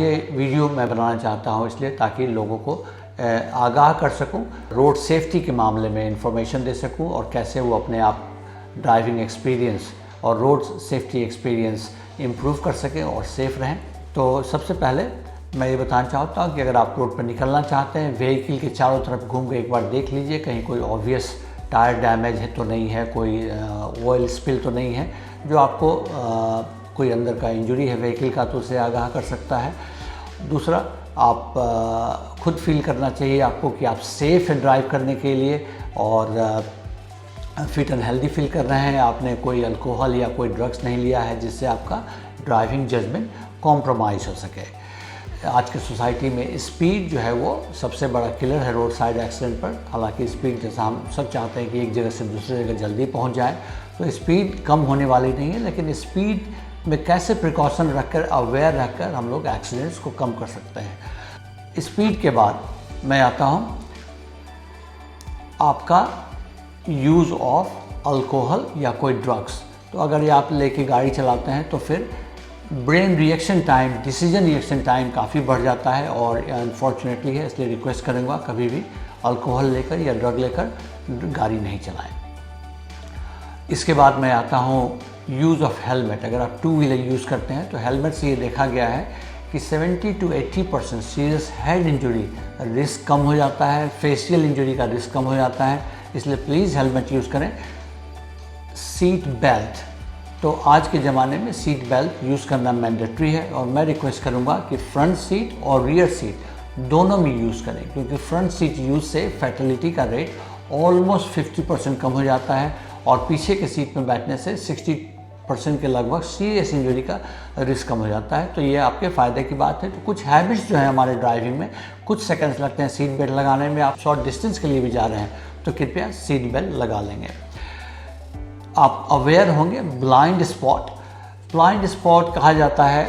ये वीडियो मैं बनाना चाहता हूँ इसलिए ताकि लोगों को आगाह कर सकूँ, रोड सेफ्टी के मामले में इंफॉर्मेशन दे सकूँ और कैसे वो अपने आप ड्राइविंग एक्सपीरियंस और रोड सेफ्टी एक्सपीरियंस इम्प्रूव कर सकें और सेफ़ रहें। तो सबसे पहले मैं ये बताना चाहता हूँ कि अगर आप रोड पर निकलना चाहते हैं, व्हीकल के चारों तरफ घूम के एक बार देख लीजिए कहीं कोई ऑब्वियस टायर डैमेज है तो नहीं है, कोई ऑयल स्पिल तो नहीं है जो आपको कोई अंदर का इंजरी है व्हीकल का तो उसे आगाह कर सकता है। दूसरा, आप खुद फील करना चाहिए आपको कि आप सेफ़ है ड्राइव करने के लिए और फिट एंड हेल्दी फील कर रहे हैं, आपने कोई अल्कोहल या कोई ड्रग्स नहीं लिया है जिससे आपका ड्राइविंग जजमेंट कॉम्प्रोमाइज़ हो सके। आज की सोसाइटी में स्पीड जो है वो सबसे बड़ा किलर है रोड साइड एक्सीडेंट पर। हालांकि स्पीड जैसा हम सब चाहते हैं कि एक जगह से दूसरी जगह जल्दी पहुंच जाए, तो स्पीड कम होने वाली नहीं है, लेकिन स्पीड में कैसे प्रिकॉशन रखकर, अवेयर रहकर हम लोग एक्सीडेंट्स को कम कर सकते हैं। स्पीड के बाद मैं आता हूँ आपका यूज़ ऑफ अल्कोहल या कोई ड्रग्स। तो अगर ये आप लेके गाड़ी चलाते हैं तो फिर brain reaction time, decision reaction time काफ़ी बढ़ जाता है और अनफॉर्चुनेटली है, इसलिए रिक्वेस्ट करूँगा कभी भी अल्कोहल लेकर या ड्रग लेकर गाड़ी नहीं चलाएं। इसके बाद मैं आता हूँ यूज़ ऑफ हेलमेट। अगर आप 2 व्हीलर यूज़ करते हैं तो हेलमेट से ये देखा गया है कि 70 to 80% serious head injury risk कम हो जाता है, फेशियल इंजरी का रिस्क कम हो जाता है, इसलिए प्लीज़ हेलमेट यूज़ करें। सीट बेल्ट, तो आज के ज़माने में सीट बेल्ट यूज़ करना मैंडेटरी है और मैं रिक्वेस्ट करूँगा कि फ्रंट सीट और रियर सीट दोनों में यूज़ करें, क्योंकि फ्रंट सीट यूज़ से फैटेलिटी का रेट ऑलमोस्ट 50% कम हो जाता है और पीछे के सीट में बैठने से 60% के लगभग सीरियस इंजरी का रिस्क कम हो जाता है। तो ये आपके फ़ायदे की बात है। तो कुछ हैबिट्स जो है हमारे ड्राइविंग में, कुछ सेकंड्स लगते हैं सीट बेल्ट लगाने में, आप शॉर्ट डिस्टेंस के लिए भी जा रहे हैं तो कृपया सीट बेल्ट लगा लेंगे। आप अवेयर होंगे ब्लाइंड स्पॉट। ब्लाइंड स्पॉट कहा जाता है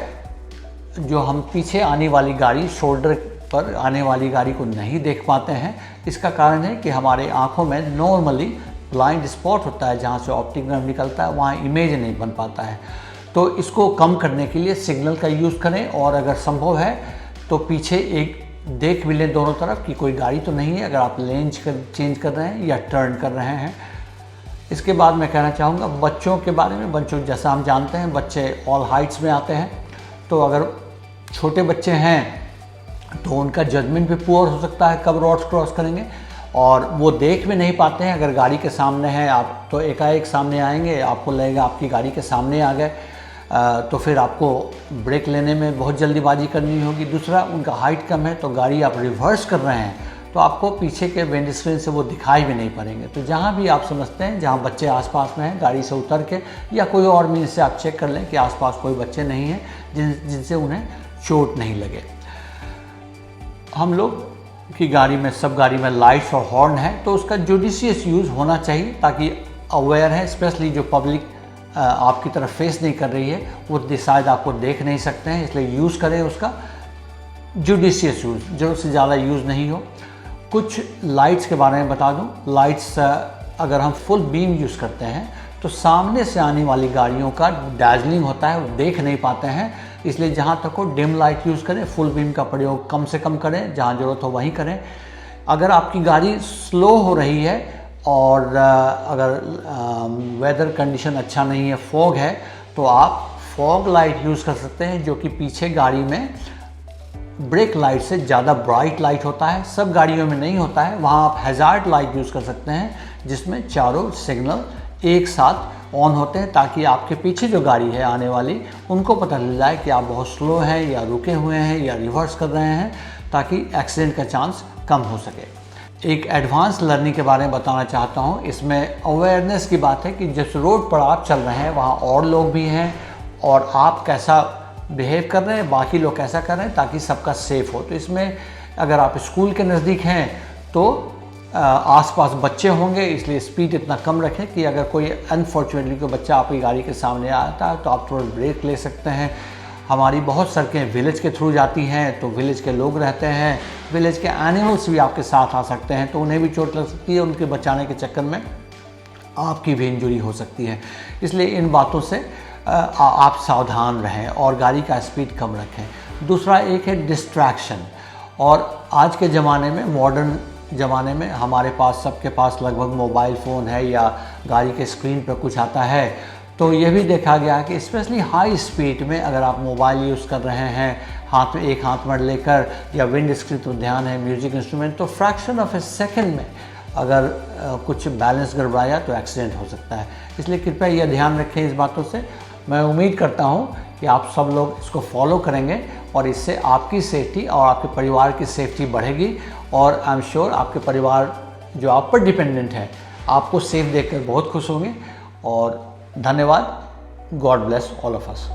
जो हम पीछे आने वाली गाड़ी, शोल्डर पर आने वाली गाड़ी को नहीं देख पाते हैं। इसका कारण है कि हमारे आँखों में नॉर्मली ब्लाइंड स्पॉट होता है, जहाँ से ऑप्टिक नर्व निकलता है, वहाँ इमेज नहीं बन पाता है। तो इसको कम करने के लिए सिग्नल का यूज़ करें और अगर संभव है तो पीछे एक देख भी लें दोनों तरफ कि कोई गाड़ी तो नहीं है, अगर आप लेन चेंज कर रहे हैं या टर्न कर रहे हैं। इसके बाद मैं कहना चाहूँगा बच्चों के बारे में। बच्चों, जैसा हम जानते हैं, बच्चे ऑल हाइट्स में आते हैं, तो अगर छोटे बच्चे हैं तो उनका जजमेंट भी पुअर हो सकता है कब रोड्स क्रॉस करेंगे, और वो देख भी नहीं पाते हैं। अगर गाड़ी के सामने है आप तो एकाएक सामने आएंगे, आपको लगेगा आपकी गाड़ी के सामने आ गए, तो फिर आपको ब्रेक लेने में बहुत जल्दीबाजी करनी होगी। दूसरा, उनका हाइट कम है तो गाड़ी आप रिवर्स कर रहे हैं तो आपको पीछे के विंडस्क्रीन से वो दिखाई भी नहीं पड़ेंगे। तो जहाँ भी आप समझते हैं जहाँ बच्चे आसपास में हैं, गाड़ी से उतर के या कोई और मीन्स से आप चेक कर लें कि आसपास कोई बच्चे नहीं हैं जिनसे उन्हें चोट नहीं लगे। हम लोग की गाड़ी में, सब गाड़ी में लाइट्स और हॉर्न है, तो उसका जुडिशियस यूज़ होना चाहिए ताकि अवेयर है, स्पेशली जो पब्लिक आपकी तरफ फेस नहीं कर रही है, वो शायद आपको देख नहीं सकते हैं, इसलिए यूज़ करें उसका जुडिशियस यूज़, ज़रूरत से ज़्यादा यूज़ नहीं हो। कुछ लाइट्स के बारे में बता दूं। लाइट्स अगर हम फुल बीम यूज़ करते हैं तो सामने से आने वाली गाड़ियों का डैजलिंग होता है, वो देख नहीं पाते हैं, इसलिए जहाँ तक हो डिम लाइट यूज़ करें, फुल बीम का प्रयोग कम से कम करें, जहाँ ज़रूरत हो वहीं करें। अगर आपकी गाड़ी स्लो हो रही है और अगर वेदर कंडीशन अच्छा नहीं है, फॉग है, तो आप फॉग लाइट यूज़ कर सकते हैं, जो कि पीछे गाड़ी में ब्रेक लाइट से ज़्यादा ब्राइट लाइट होता है। सब गाड़ियों में नहीं होता है, वहाँ आप हैज़ार्ड लाइट यूज़ कर सकते हैं जिसमें चारों सिग्नल एक साथ ऑन होते हैं, ताकि आपके पीछे जो गाड़ी है आने वाली, उनको पता चल जाए कि आप बहुत स्लो हैं या रुके हुए हैं या रिवर्स कर रहे हैं, ताकि एक्सीडेंट का चांस कम हो सके। एक एडवांस लर्निंग के बारे में बताना चाहता हूँ। इसमें अवेयरनेस की बात है कि जिस रोड पर आप चल रहे हैं वहाँ और लोग भी हैं और आप कैसा बिहेव कर रहे हैं, बाकी लोग कैसा कर रहे हैं, ताकि सबका सेफ हो। तो इसमें अगर आप स्कूल के नज़दीक हैं तो आसपास बच्चे होंगे, इसलिए स्पीड इतना कम रखें कि अगर कोई अनफॉर्चुनेटली कोई बच्चा आपकी गाड़ी के सामने आता है तो आप थोड़ा ब्रेक ले सकते हैं। हमारी बहुत सड़कें विलेज के थ्रू जाती हैं, तो विलेज के लोग रहते हैं, विलेज के एनिमल्स भी आपके साथ आ सकते हैं, तो उन्हें भी चोट लग सकती है, उनके बचाने के चक्कर में आपकी भी इंजरी हो सकती है। इसलिए इन बातों से आप सावधान रहें और गाड़ी का स्पीड कम रखें। दूसरा एक है डिस्ट्रैक्शन। और आज के ज़माने में, मॉडर्न ज़माने में हमारे पास, सबके पास लगभग मोबाइल फ़ोन है या गाड़ी के स्क्रीन पर कुछ आता है। तो ये भी देखा गया कि स्पेशली हाई स्पीड में अगर आप मोबाइल यूज़ कर रहे हैं, हाथ में, एक हाथ में लेकर, या विंड स्क्रीन पर ध्यान है, म्यूज़िक इंस्ट्रूमेंट, तो फ्रैक्शन ऑफ ए सेकेंड में अगर कुछ बैलेंस गड़बड़ाया तो एक्सीडेंट हो सकता है। इसलिए कृपया यह ध्यान रखें इस बातों से। मैं उम्मीद करता हूँ कि आप सब लोग इसको फॉलो करेंगे और इससे आपकी सेफ्टी और आपके परिवार की सेफ्टी बढ़ेगी। और आई एम श्योर आपके परिवार जो आप पर डिपेंडेंट है आपको सेफ देखकर बहुत खुश होंगे। और धन्यवाद। God bless all of us.